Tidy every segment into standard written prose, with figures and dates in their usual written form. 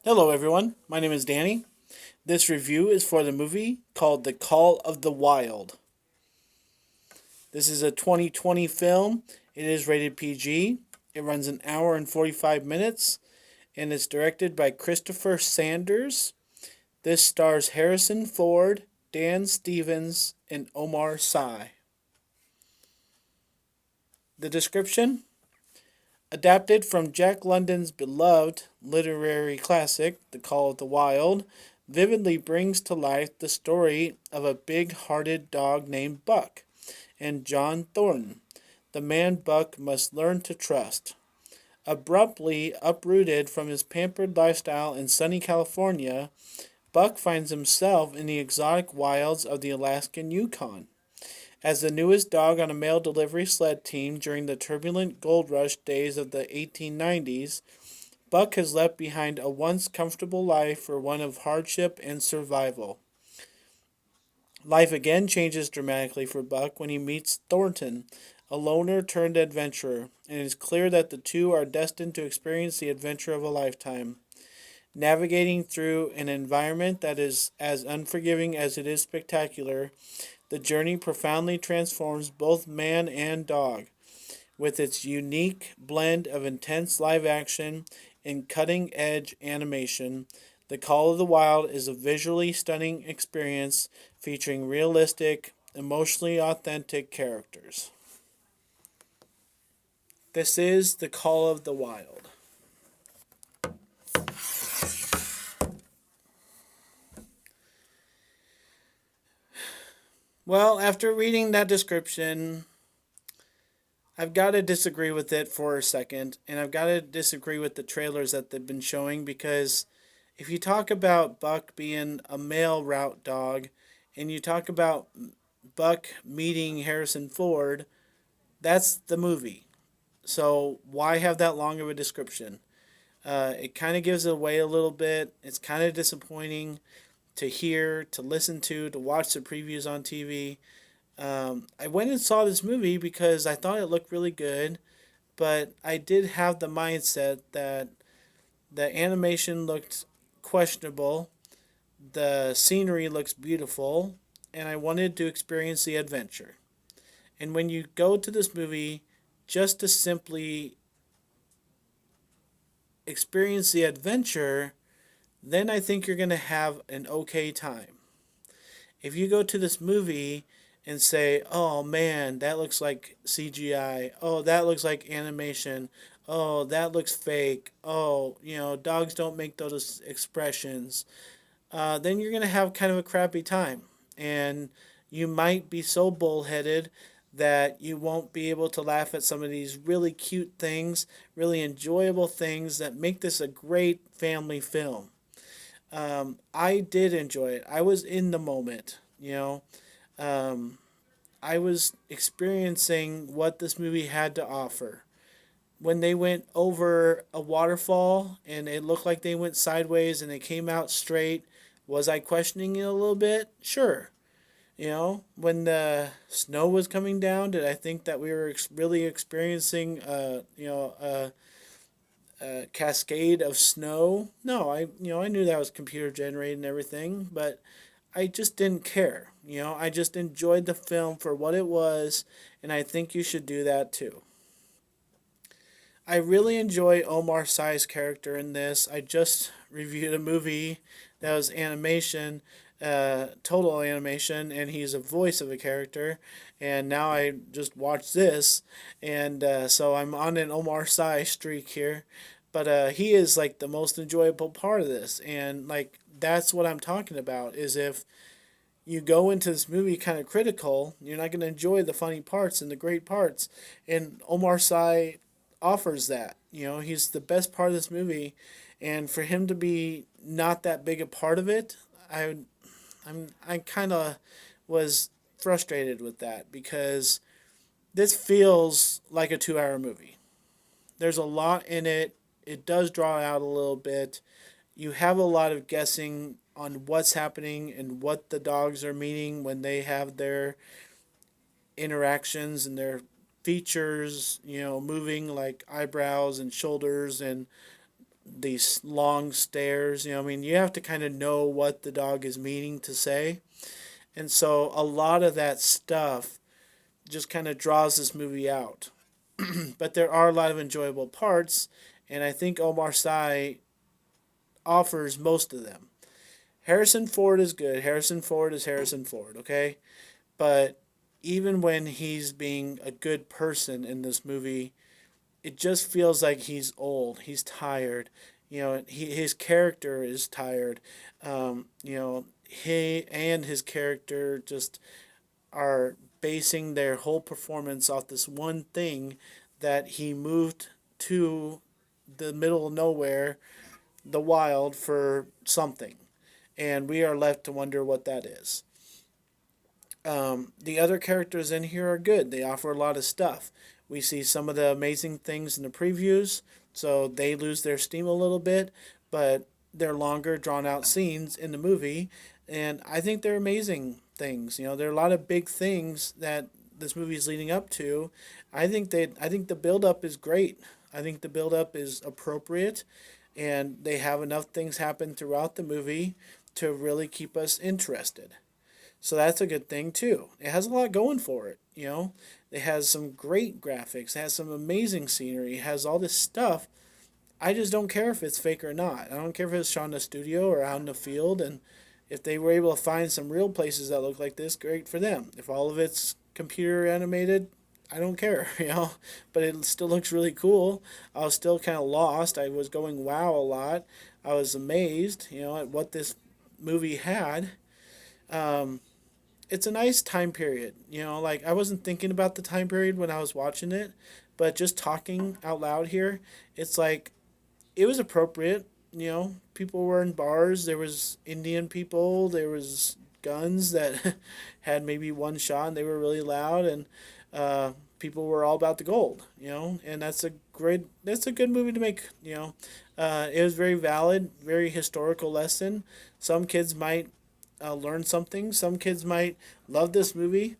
Hello, everyone. My name is Danny. This review is for the movie called The Call of the Wild. This is a 2020 film. It is rated PG. It runs an hour and 45 minutes, and it's directed by Christopher Sanders. This stars Harrison Ford, Dan Stevens, and Omar Sy. The description: adapted from Jack London's beloved literary classic, The Call of the Wild, vividly brings to life the story of a big hearted dog named Buck and John Thornton, the man Buck must learn to trust. Abruptly uprooted from his pampered lifestyle in sunny California, Buck finds himself in the exotic wilds of the Alaskan Yukon. As the newest dog on a mail delivery sled team during the turbulent gold rush days of the 1890s, Buck has left behind a once comfortable life for one of hardship and survival. Life again changes dramatically for Buck when he meets Thornton, a loner turned adventurer, and it is clear that the two are destined to experience the adventure of a lifetime. Navigating through an environment that is as unforgiving as it is spectacular, the journey profoundly transforms both man and dog. With its unique blend of intense live action and cutting edge animation, The Call of the Wild is a visually stunning experience featuring realistic, emotionally authentic characters. This is The Call of the Wild. Well, after reading that description, I've got to disagree with it for a second, and I've got to disagree with the trailers that they've been showing because if you talk about Buck being a male route dog and you talk about Buck meeting Harrison Ford, that's the movie. So why have that long of a description? It kind of gives it away a little bit. It's kind of disappointing to hear, to listen to watch the previews on TV. I went and saw this movie because I thought it looked really good, but I did have the mindset that the animation looked questionable, the scenery looks beautiful, and I wanted to experience the adventure. And when you go to this movie just to simply experience the adventure, then I think you're going to have an okay time. If you go to this movie and say, oh man, that looks like CGI, oh, that looks like animation, oh, that looks fake, oh, dogs don't make those expressions, then you're going to have kind of a crappy time. And you might be so bullheaded that you won't be able to laugh at some of these really cute things, really enjoyable things that make this a great family film. I did enjoy it. I was in the moment. Um, I was experiencing what this movie had to offer. When they went over a waterfall and it looked like they went sideways and they came out straight, was I questioning it a little bit? Sure. When the snow was coming down, did I think that we were really experiencing, a cascade of snow? No, I knew that was computer generated and everything, but I just didn't care. I just enjoyed the film for what it was, and I think you should do that too. I really enjoy Omar Sy's character in this. I just reviewed a movie that was animation, total animation, and he's a voice of a character. And now I just watched this, and so I'm on an Omar Sy streak here. But he is like the most enjoyable part of this, and like that's what I'm talking about. Is if you go into this movie kind of critical, you're not going to enjoy the funny parts and the great parts. And Omar Sy offers that. He's the best part of this movie, and for him to be not that big a part of it, I kind of was frustrated with that because this feels like a 2 hour movie. There's a lot in it. It does draw out a little bit. You have a lot of guessing on what's happening and what the dogs are meaning when they have their interactions and their features, moving like eyebrows and shoulders and these long stares. I mean, you have to kind of know what the dog is meaning to say. And so a lot of that stuff just kind of draws this movie out. But there are a lot of enjoyable parts, and I think Omar Sy offers most of them. Harrison Ford is good. Harrison Ford is Harrison Ford, okay? But even when he's being a good person in this movie, it just feels like he's old. He's tired. His character is tired. He and his character just are basing their whole performance off this one thing that he moved to the middle of nowhere, the wild, for something. And we are left to wonder what that is. The other characters in here are good. They offer a lot of stuff. We see some of the amazing things in the previews, so they lose their steam a little bit, but they're longer, drawn out scenes in the movie, and I think they're amazing things. There are a lot of big things that this movie is leading up to. I think the build up is great. I think the build up is appropriate, and they have enough things happen throughout the movie to really keep us interested. So that's a good thing too. It has a lot going for it. It has some great graphics, it has some amazing scenery, it has all this stuff. I just don't care if it's fake or not. I don't care if it's shot in a studio or out in the field, and if they were able to find some real places that look like this, great for them. If all of it's computer animated, I don't care. But it still looks really cool. I was still kind of lost. I was going wow a lot. I was amazed, at what this movie had. Um, it's a nice time period. Like I wasn't thinking about the time period when I was watching it, but just talking out loud here, it's like it was appropriate. People were in bars. There was Indian people. There was guns that had maybe one shot, and they were really loud, and people were all about the gold. And that's a good movie to make. It was very valid, very historical lesson. Some kids might learn something. Some kids might love this movie.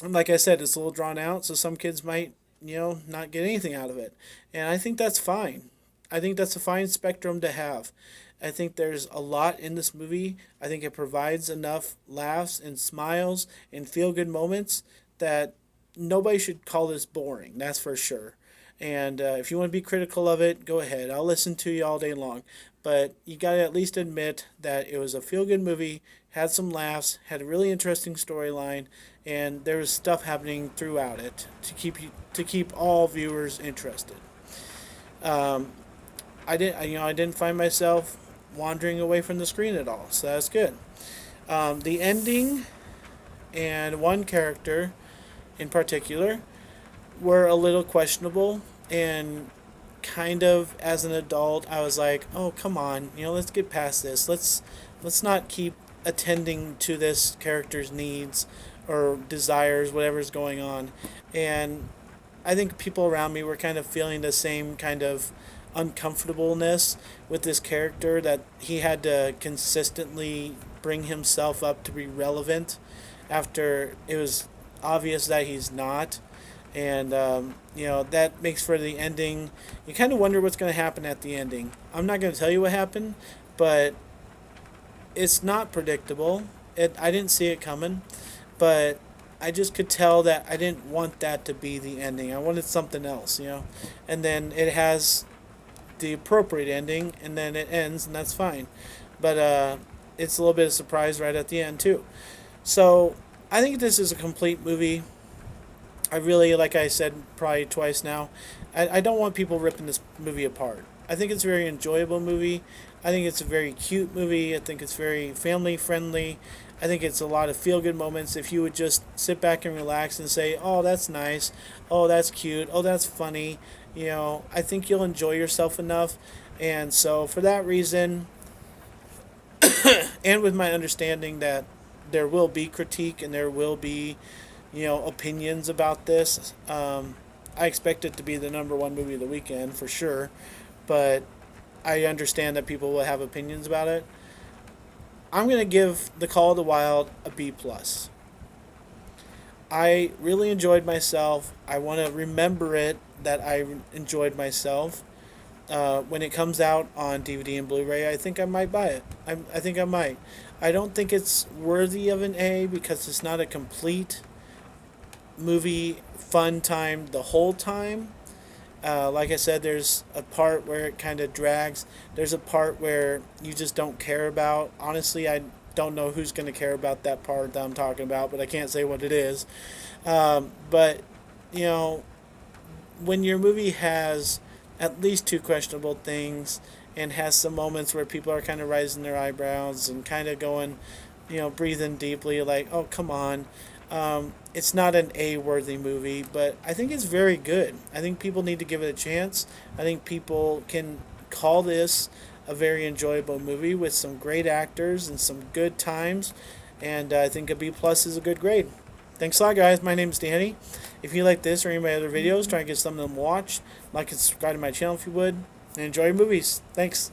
And like I said, it's a little drawn out, so some kids might, not get anything out of it. And I think that's fine. I think that's a fine spectrum to have. I think there's a lot in this movie. I think it provides enough laughs and smiles and feel good moments that nobody should call this boring. That's for sure. And if you want to be critical of it, go ahead. I'll listen to you all day long. But you got to at least admit that it was a feel good movie, had some laughs, had a really interesting storyline, and there was stuff happening throughout it to keep all viewers interested. Um, I didn't find myself wandering away from the screen at all, so that's good. The ending and one character in particular were a little questionable, and kind of as an adult I was like, oh come on, let's get past this. Let's not keep attending to this character's needs or desires, whatever's going on. And I think people around me were kind of feeling the same kind of uncomfortableness with this character, that he had to consistently bring himself up to be relevant after it was obvious that he's not. And that makes for the ending. You kind of wonder what's going to happen at the ending. I'm not going to tell you what happened, but it's not predictable. I didn't see it coming, but I just could tell that I didn't want that to be the ending. I wanted something else. And then it has the appropriate ending, and then it ends, and that's fine. But it's a little bit of surprise right at the end too. So I think this is a complete movie. I really, like I said probably twice now, I don't want people ripping this movie apart. I think it's a very enjoyable movie. I think it's a very cute movie. I think it's very family friendly. I think it's a lot of feel good moments. If you would just sit back and relax and say, oh, that's nice. Oh, that's cute. Oh, that's funny. I think you'll enjoy yourself enough. And so for that reason, and with my understanding that there will be critique and there will be opinions about this. I expect it to be the number one movie of the weekend for sure, but I understand that people will have opinions about it. I'm gonna give The Call of the Wild a B plus. I really enjoyed myself. I want to remember it that I enjoyed myself. when it comes out on DVD and Blu-ray, I think I might buy it. I think I might. I don't think it's worthy of an A because it's not a complete movie fun time the whole time. Like I said, there's a part where it kind of drags. There's a part where you just don't care about. Honestly, I don't know who's going to care about that part that I'm talking about, but I can't say what it is. But, you know, when your movie has at least two questionable things and has some moments where people are kind of raising their eyebrows and kind of going, breathing deeply, like, oh, come on. It's not an A worthy movie, but I think it's very good. I think people need to give it a chance. I think people can call this a very enjoyable movie with some great actors and some good times. And I think a B plus is a good grade. Thanks a lot, guys. My name is Danny. If you like this or any of my other videos, try and get some of them watched. Like and subscribe to my channel if you would. And enjoy your movies. Thanks.